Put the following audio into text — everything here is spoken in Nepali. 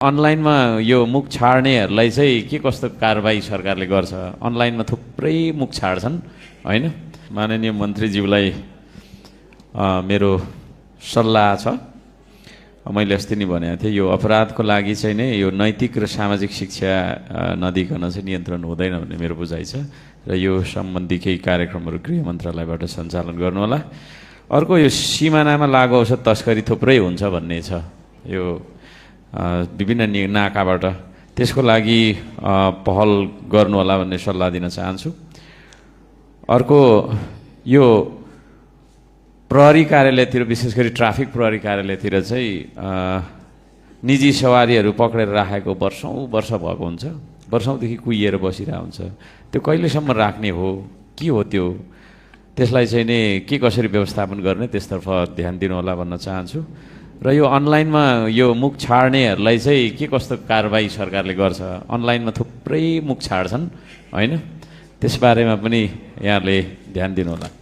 अनलाइनमा यो मुख छाड्नेहरूलाई चाहिँ के कस्तो कारबाही सरकारले गर्छ? अनलाइनमा थुप्रै मुख छाड्छन् हैन। माननीय मन्त्रीज्यूलाई मेरो सल्लाह छ। मैले अस्ति नै भनेको थिएँ, यो अपराधको लागि चाहिँ नै यो नैतिक र सामाजिक शिक्षा नदिकन चाहिँ नियन्त्रण हुँदैन भन्ने मेरो बुझाइ छ र यो सम्बन्धी केही कार्यक्रमहरू गृह मन्त्रालयबाट सञ्चालन गर्नुहोला। अर्को, यो सिमानामा लागु औषध तस्करी थुप्रै हुन्छ भन्ने छ, यो विभिन्न नाकाबाट, त्यसको लागि पहल गर्नुहोला भन्ने सल्लाह दिन चाहन्छु। अर्को, यो प्रहरी कार्यालयतिर, विशेष गरी ट्राफिक प्रहरी कार्यालयतिर चाहिँ निजी सवारीहरू पक्रेर राखेको वर्ष भएको हुन्छ, वर्षौँदेखि कुहिएर बसिरहेको हुन्छ। त्यो कहिलेसम्म राख्ने हो, के हो त्यो? त्यसलाई चाहिँ नि के कसरी व्यवस्थापन गर्ने, त्यसतर्फ ध्यान दिनुहोला भन्न चाहन्छु। र यो अनलाइनमा यो मुख छाड्नेहरूलाई चाहिँ के कस्तो कारबाही सरकारले गर्छ? अनलाइनमा थुप्रै मुख छाड्छन् हैन, त्यसबारेमा पनि यहाँले ध्यान दिनुहोला।